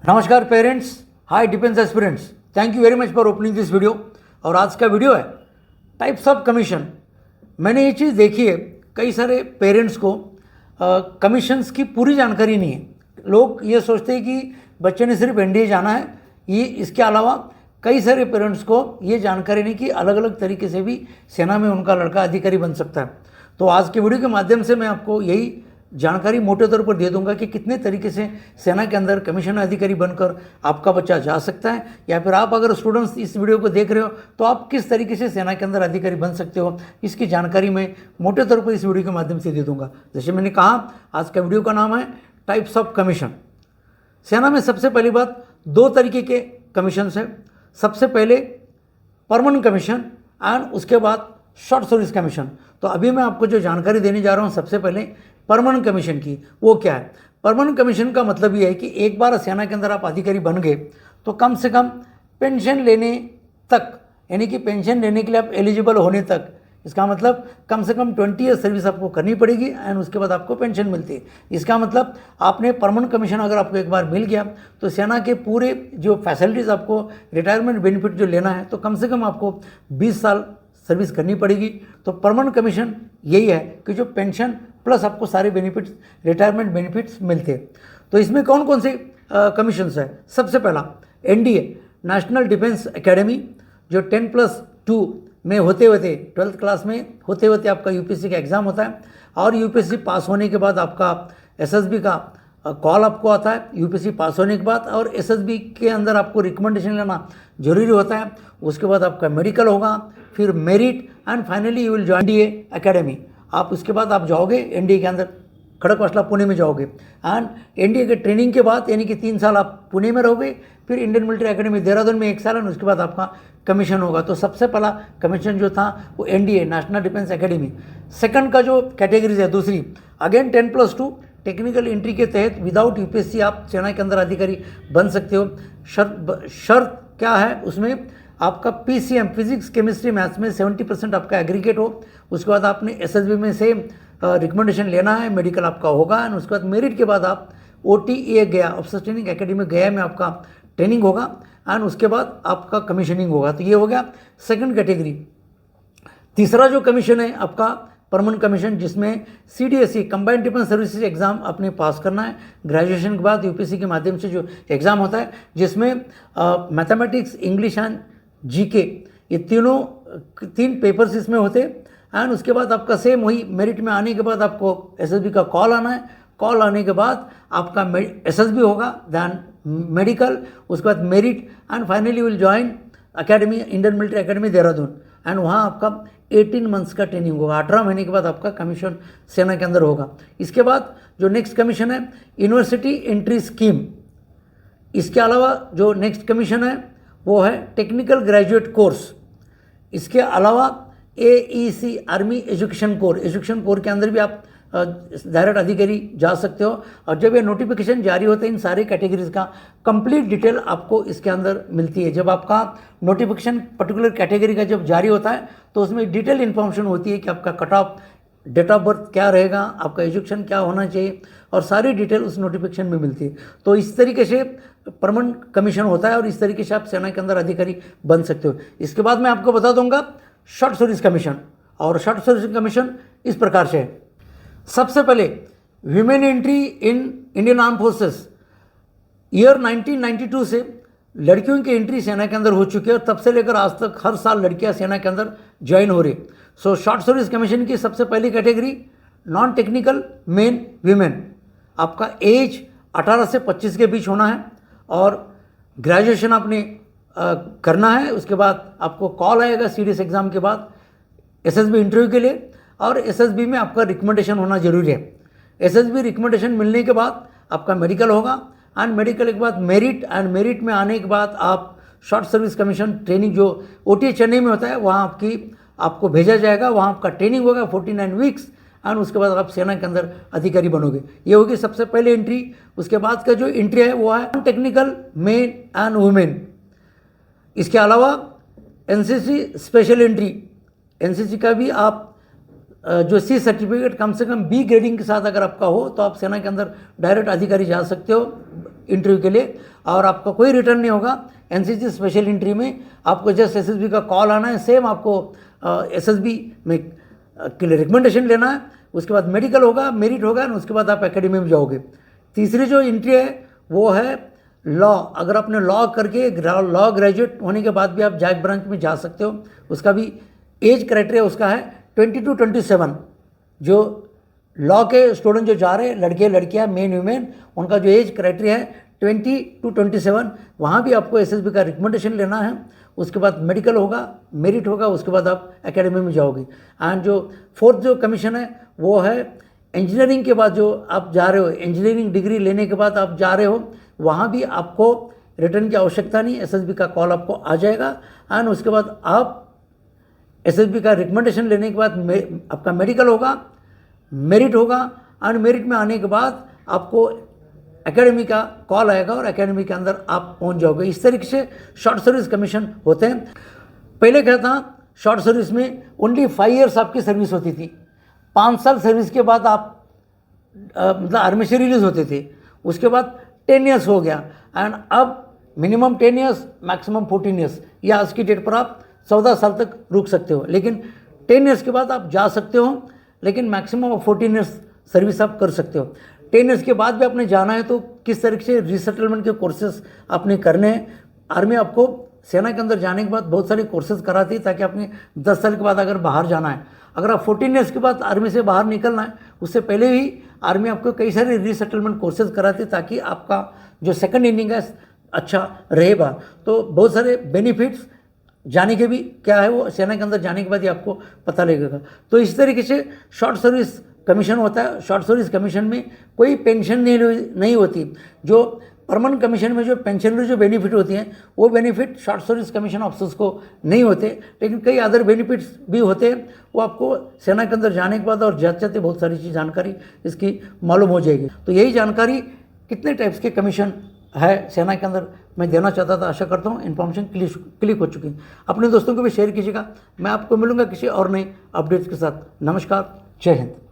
नमस्कार parents, hi defence aspirants, thank you very much for opening this video. और आज का वीडियो है टाइप्स ऑफ कमीशन। मैंने ये चीज़ देखी है, कई सारे पेरेंट्स को कमीशंस की पूरी जानकारी नहीं है। लोग ये सोचते हैं कि बच्चे ने सिर्फ एनडीए जाना है, ये इसके अलावा कई सारे पेरेंट्स को ये जानकारी नहीं कि अलग अलग तरीके से भी सेना में उनका लड़का अधिकारी बन सकता है। तो आज के वीडियो के माध्यम से मैं आपको यही जानकारी मोटे तौर पर दे दूंगा कि कितने तरीके से सेना के अंदर कमीशन अधिकारी बनकर आपका बच्चा जा सकता है, या फिर आप अगर स्टूडेंट्स इस वीडियो को देख रहे हो तो आप किस तरीके से सेना के अंदर अधिकारी बन सकते हो, इसकी जानकारी मैं मोटे तौर पर इस वीडियो के माध्यम से दे दूंगा। जैसे मैंने कहा, आज का वीडियो का नाम है टाइप्स ऑफ कमीशन। सेना में सबसे पहली बात, दो तरीके के कमीशन है। सबसे पहले परमानेंट कमीशन एंड उसके बाद शॉर्ट सर्विस कमीशन। तो अभी मैं आपको जो जानकारी देने जा रहा हूँ सबसे पहले परमानेंट कमीशन की, वो क्या है। परमानेंट कमीशन का मतलब ये है कि एक बार सेना के अंदर आप अधिकारी बन गए तो कम से कम पेंशन लेने तक, यानी कि पेंशन लेने के लिए आप एलिजिबल होने तक, इसका मतलब कम से कम 20 ईयर सर्विस आपको करनी पड़ेगी एंड उसके बाद आपको पेंशन मिलती है। इसका मतलब आपने परमानेंट कमीशन अगर आपको एक बार मिल गया तो सेना के पूरे जो फैसिलिटीज़ आपको रिटायरमेंट बेनिफिट जो लेना है तो कम से कम आपको 20 साल सर्विस करनी पड़ेगी। तो परमानेंट कमीशन यही है कि जो पेंशन प्लस आपको सारे बेनिफिट्स, रिटायरमेंट बेनिफिट्स मिलते हैं। तो इसमें कौन कौन से कमीशंस है। सबसे पहला एनडीए, नेशनल डिफेंस एकेडमी, जो 10+2 में होते होते 12th क्लास में होते होते आपका यूपीएससी का एग्ज़ाम होता है, और यूपीएससी पास होने के बाद आपका एसएसबी का कॉल आपको आता है यूपीएससी पास होने के बाद, और एसएसबी के अंदर आपको रिकमेंडेशन लेना जरूरी होता है। उसके बाद आपका मेडिकल होगा, फिर merit and finally you will join NDA academy. आप उसके बाद आप जाओगे एनडीए के अंदर, खड़गवासला पुणे में जाओगे, एंड एनडीए के ट्रेनिंग के बाद यानी कि 3 साल आप पुणे में रहोगे, फिर इंडियन मिलिट्री एकेडमी देहरादून में 1 साल, और उसके बाद आपका कमीशन होगा। तो सबसे पहला कमीशन जो था वो NDA, national defence academy. Second का जो कैटेगरीज है दूसरी, अगेन 10+2 टेक्निकल एंट्री के तहत विदाउट यूपीएससी आप सेना के अंदर अधिकारी बन सकते हो। शर्त क्या है उसमें, आपका पीसीएम फिजिक्स केमिस्ट्री मैथ्स में 70% आपका एग्रीगेट हो। उसके बाद आपने एसएसबी में से रिकमेंडेशन लेना है, मेडिकल आपका होगा, एंड उसके बाद मेरिट के बाद आप ओटीए गया, ऑफिसर ट्रेनिंग एकेडमी गया में आपका ट्रेनिंग होगा, एंड उसके बाद आपका कमीशनिंग होगा। तो ये हो गया सेकंड कैटेगरी। तीसरा जो कमीशन है आपका परमानेंट कमीशन, जिसमें CDSE combined defence services exam आपने पास करना है ग्रेजुएशन के बाद यूपीएससी के माध्यम से जो एग्ज़ाम होता है, जिसमें मैथमेटिक्स, इंग्लिश एंड जीके, ये तीन पेपर्स इसमें होते हैं। एंड उसके बाद आपका सेम वही मेरिट में आने के बाद आपको एसएसबी का कॉल आना है, कॉल आने के बाद आपका एसएसबी होगा, देन मेडिकल, उसके बाद merit, and finally will join academy, Indian military academy Dehradun, and वहाँ आपका 18 मंथ्स का ट्रेनिंग होगा। 18 महीने के बाद आपका कमीशन सेना के अंदर होगा। इसके बाद जो नेक्स्ट कमीशन है यूनिवर्सिटी एंट्री स्कीम। इसके अलावा जो नेक्स्ट कमीशन है वो है टेक्निकल ग्रेजुएट कोर्स। इसके अलावा एईसी आर्मी एजुकेशन कोर के अंदर भी आप डायरेक्ट अधिकारी जा सकते हो। और जब ये नोटिफिकेशन जारी होते हैं इन सारे कैटेगरीज का कंप्लीट डिटेल आपको इसके अंदर मिलती है। जब आपका नोटिफिकेशन पर्टिकुलर कैटेगरी का जब जारी होता है तो उसमें डिटेल इन्फॉर्मेशन होती है कि आपका cut off, date of birth क्या रहेगा, आपका एजुकेशन क्या होना चाहिए, और सारी डिटेल उस नोटिफिकेशन में मिलती है। तो इस तरीके से परमानेंट कमीशन होता है और इस तरीके से आप सेना के अंदर अधिकारी बन सकते हो। इसके बाद मैं आपको बता दूंगा शॉर्ट सर्विस कमीशन। और शॉर्ट सर्विस कमीशन इस प्रकार से है। सबसे पहले women entry in Indian arm forces, year 1992 से लड़कियों की एंट्री सेना के अंदर हो चुकी है, और तब से लेकर आज तक हर साल लड़कियां सेना के अंदर ज्वाइन हो रही। सो शॉर्ट सर्विस कमीशन की सबसे पहली category non technical main women. आपका एज 18 से 25 के बीच होना है, और ग्रेजुएशन आपने करना है। उसके बाद आपको कॉल आएगा सीडीएस एग्ज़ाम के बाद एसएसबी इंटरव्यू के लिए, और एसएसबी में आपका रिकमेंडेशन होना जरूरी है। एसएसबी रिकमेंडेशन मिलने के बाद आपका मेडिकल होगा, एंड मेडिकल के बाद मेरिट, एंड मेरिट में आने के बाद आप शॉर्ट सर्विस कमीशन ट्रेनिंग जो ओटीए चेन्नई में होता है वहाँ आपको भेजा जाएगा। वहाँ आपका ट्रेनिंग होगा 49 वीक्स, एंड उसके बाद आप सेना के अंदर अधिकारी बनोगे। ये होगी सबसे पहले एंट्री। उसके बाद का जो एंट्री है वो है टेक्निकल मेन एंड वुमेन। इसके अलावा एनसीसी स्पेशल एंट्री, एनसीसी का भी आप जो सी सर्टिफिकेट कम से कम बी ग्रेडिंग के साथ अगर आपका हो तो आप सेना के अंदर डायरेक्ट अधिकारी जा सकते हो इंटरव्यू के लिए, और आपका कोई रिटर्न नहीं होगा। एनसीसी स्पेशल एंट्री में आपको जस्ट एसएसबी का कॉल आना है, सेम आपको एसएसबी में के लिए रिकमेंडेशन लेना है, उसके बाद मेडिकल होगा, मेरिट होगा, और उसके बाद आप एकेडमी में जाओगे। तीसरी जो एंट्री है वो है लॉ। अगर आपने लॉ करके लॉ ग्रेजुएट होने के बाद भी आप जैक ब्रांच में जा सकते हो। उसका भी एज क्राइटेरिया उसका है 20 to 27। जो लॉ के स्टूडेंट जो जा रहे हैं, लड़के लड़कियां, मेन वुमेन, उनका जो एज क्राइटेरिया है 20 to 27, वहाँ भी आपको एसएसबी का रिकमेंडेशन लेना है। उसके बाद मेडिकल होगा, मेरिट होगा, उसके बाद आप एकेडमी में जाओगे। एंड जो फोर्थ जो कमीशन है वो है इंजीनियरिंग के बाद जो आप जा रहे हो, इंजीनियरिंग डिग्री लेने के बाद आप जा रहे हो, वहाँ भी आपको रिटर्न की आवश्यकता नहीं, एसएसबी का कॉल आपको आ जाएगा। एंड उसके बाद आप एसएसबी का रिकमेंडेशन लेने के बाद आपका मेडिकल होगा, मेरिट होगा, एंड मेरिट में आने के बाद आपको एकेडमी का कॉल आएगा और एकेडमी के अंदर आप पहुंच जाओगे। इस तरीके से शॉर्ट सर्विस कमीशन होते हैं। पहले क्या था, शॉर्ट सर्विस में ओनली 5 years आपकी सर्विस होती थी। 5 साल सर्विस के बाद आप मतलब आर्मी से रिलीज होते थे। उसके बाद 10 years हो गया, एंड अब मिनिमम 10 years, मैक्सिमम 14 years, या आज की डेट पर आप 14 साल तक रुक सकते हो। लेकिन 10 years के बाद आप जा सकते हो, लेकिन मैक्सिमम 14 years सर्विस आप कर सकते हो। 10 years के बाद भी आपने जाना है तो किस तरीके से रीसेटलमेंट के कोर्सेज आपने करने हैं। आर्मी आपको सेना के अंदर जाने के बाद बहुत सारे कोर्सेज कराती है, ताकि आपने 10 साल के बाद अगर बाहर जाना है, अगर आप 14 years के बाद आर्मी से बाहर निकलना है, उससे पहले ही आर्मी आपको कई सारे रीसेटलमेंट कोर्सेज कराती है, ताकि आपका जो सेकंड इनिंग है अच्छा रहेगा। तो बहुत सारे बेनिफिट्स जाने के भी क्या है वो सेना के अंदर जाने के बाद ही आपको पता लगेगा। तो इस तरीके से शॉर्ट सर्विस कमीशन होता है। शॉर्ट सर्विस कमीशन में कोई पेंशन नहीं होती। जो परमानेंट कमीशन में जो पेंशनरी जो बेनिफिट होती हैं, वो benefit short service commission officers को नहीं होते, लेकिन कई अदर बेनिफिट्स भी होते हैं। वो आपको सेना के अंदर जाने के बाद और जाते जाते बहुत सारी चीज़ जानकारी इसकी मालूम हो जाएगी। तो यही जानकारी कितने टाइप्स के कमीशन है सेना के अंदर मैं देना चाहता था। आशा करता हूँ इन्फॉर्मेशन क्लिक हो चुकी है। अपने दोस्तों को भी शेयर कीजिएगा। मैं आपको मिलूंगा किसी और नए अपडेट्स के साथ। नमस्कार, जय हिंद।